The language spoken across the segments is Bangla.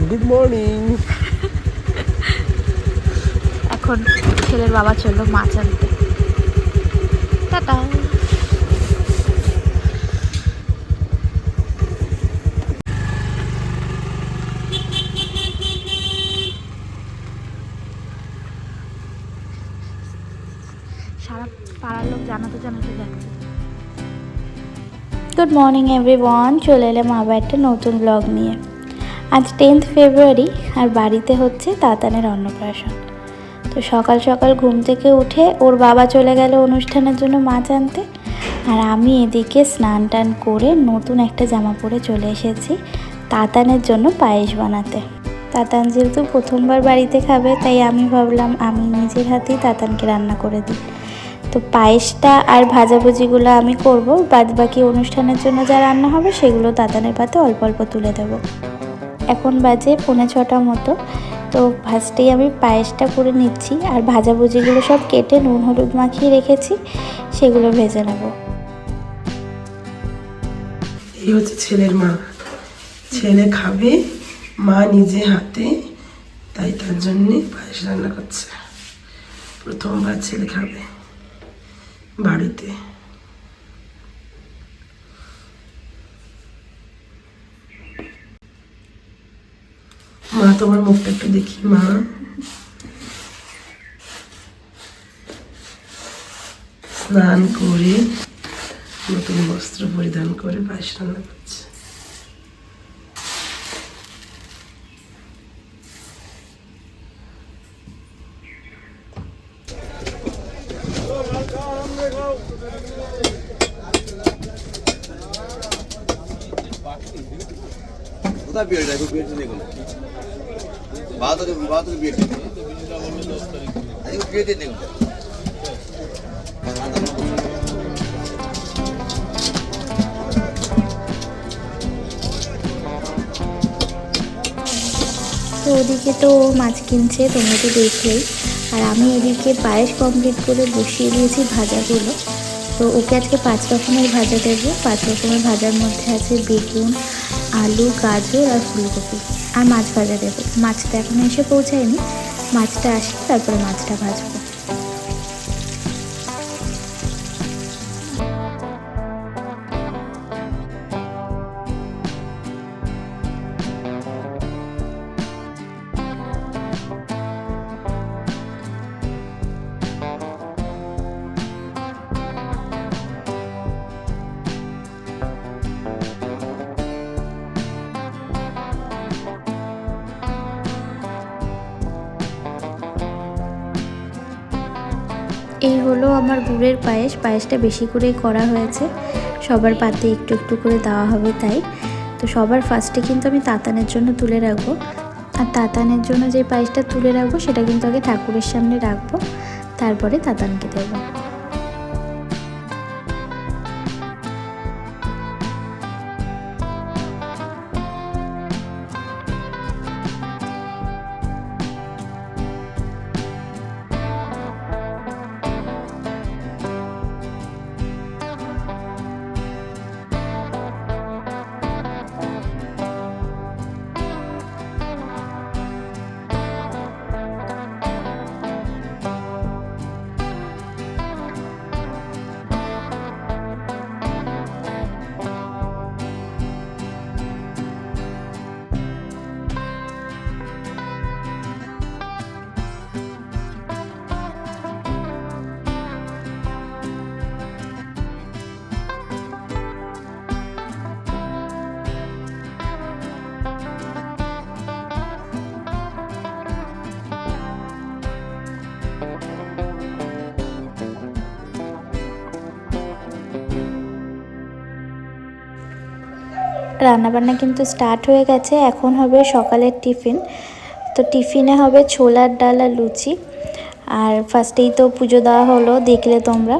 Good morning. এখন ছেলের বাবা চললো মাছ আনতে। টাটা। সারা পাড়ার লোক জানাতে জানাতে যাচ্ছে। গুড মর্নিং এভরিওয়ান, চলে এলাম আবার একটা নতুন ব্লগ নিয়ে। আজ 10th ফেব্রুয়ারি আর বাড়িতে হচ্ছে তাতানের অন্নপ্রাশন। তো সকাল সকাল ঘুম থেকে উঠে ওর বাবা চলে গেল অনুষ্ঠানের জন্য মাছ আনতে, আর আমি এদিকে স্নান টান করে নতুন একটা জামা পরে চলে এসেছি তাতানের জন্য পায়েস বানাতে। তাতান যেহেতু প্রথমবার বাড়িতে খাবে, তাই আমি ভাবলাম আমি নিজের হাতেই তাতানকে রান্না করে দিই। তো পায়েসটা আর ভাজাভুজিগুলো আমি করব, বাদ বাকি অনুষ্ঠানের জন্য যা রান্না হবে সেগুলো তাতানের পাতে অল্প অল্প তুলে দেব। এখন বাজে 5:45 মতো। তো ফার্স্টেই আমি পায়েসটা করে নিচ্ছি, আর ভাজাভুজিগুলো সব কেটে নুন হলুদ মাখিয়ে রেখেছি, সেগুলো ভেজে নেব। এই হচ্ছে ছেলের মা। ছেলে খাবে মা নিজে হাতে, তাই তার জন্যে পায়েস রান্না করছে। প্রথমবার ছেলে খাবে বাড়িতে। মা তোমার মুখটা একটু দেখি। মা স্নান করে নতুন বস্ত্র পরিধান করে পায়েস রান্না করছে। কোথায় বিয়ে রাখো? বিয়ে নেই কোনো বাহাদুর বিয়ে আজকে বিয়ে নেই কোনো। তো ওদিকে তো মাছ কিনছে, তোমরা তো দেখলেই। আর আমি এদিকে পায়েস কমপ্লিট করে বসিয়ে দিয়েছি ভাজাগুলো। তো ওকে আজকে 5 রকমের ভাজা দেবো। 5 রকমের ভাজার মধ্যে আছে বেগুন, আলু, গাজর আর ফুলকপি, আর মাছ ভাজা দেবো। মাছটা এখনো এসে পৌঁছায়নি, মাছটা আসে তারপরে মাছটা ভাজবো। এই হলো আমার গুড়ের পায়েস। পায়েসটা বেশি করেই করা হয়েছে, সবার পাতে একটু একটু করে দেওয়া হবে তাই। তো সবার ফার্স্টে কিন্তু আমি তাতানের জন্য তুলে রাখবো, আর তাতানের জন্য যে পায়েসটা তুলে রাখবো সেটা কিন্তু আগে ঠাকুরের সামনে রাখবো, তারপরে তাতানকে দেবো। রান্নাবান্না কিন্তু স্টার্ট হয়ে গেছে। এখন হবে সকালের টিফিন। তো টিফিনে হবে ছোলার ডাল আর লুচি। আর ফার্স্টেই তো পুজো দেওয়া হলো, দেখলে তোমরা।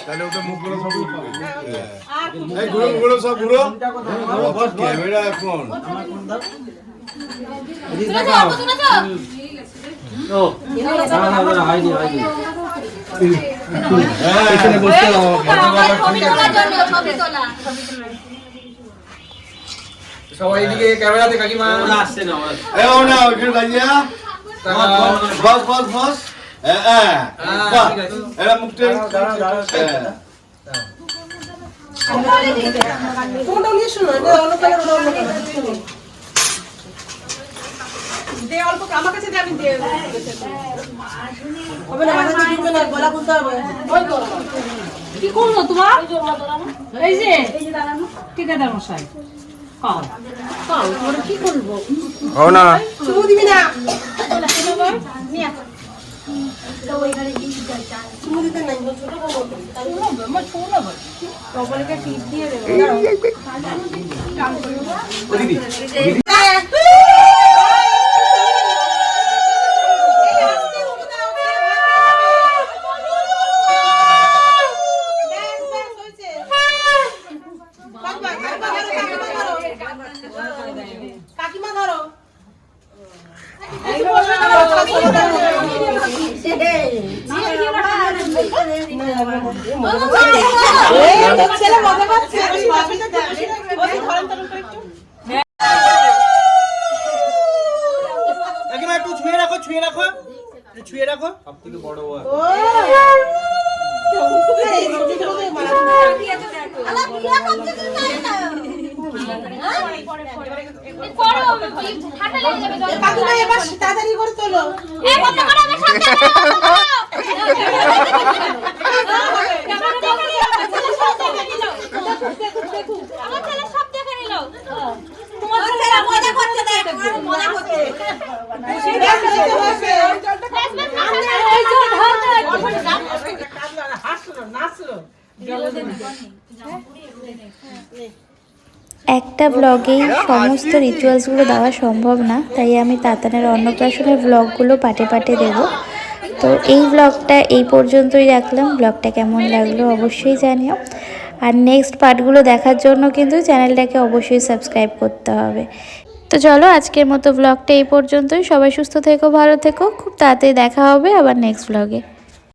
তাহলে ওটা মুখগুলো সব এই গুলো সব ঘুরো ক্যামেরা এখন সবাই এদিকে ক্যামেরাতে কাকিমা আসছে না না ওখানে দাঁড়িয়ে বস বস বস এরা মুখটা কোনটা নিয়ে শোনো এটা অন্য কালার অন্য কালার দে অল্প আমার কাছে দে আমি দিয়ে হবে না মাথা চিপবে না গলা খুলতে হবে ওই তো কি করলো তোমার এই যে দাঁড়ানো ঠিকাদার মশাই কি করবো চুমু দিবি না চুমু দিতে নাই ছোট কপালকে টিপ দিয়ে দেবো কাকিমা ধরো ছেলে মজা পাচ্ছে একটু ছুঁয়ে রাখো সব থেকে বড় কাকিমা এবার তাড়াতাড়ি করে তোলো একটা ব্লগেই সমস্ত রিচুয়ালসগুলো দেওয়া সম্ভব না, তাই আমি তাতানের অন্নপ্রাশনের ব্লগগুলো পাটে পাটে দেব। তো এই ব্লগটা এই পর্যন্তই রাখলাম। ব্লগটা কেমন লাগলো অবশ্যই জানিও, আর নেক্সট পার্টগুলো দেখার জন্য কিন্তু চ্যানেলটাকে অবশ্যই সাবস্ক্রাইব করতে হবে। তো চলো আজকের মতো ব্লগটা এই পর্যন্তই। সবাই সুস্থ থেকো, ভালো থেকো, খুব তাড়াতাড়ি দেখা হবে আবার নেক্সট ব্লগে।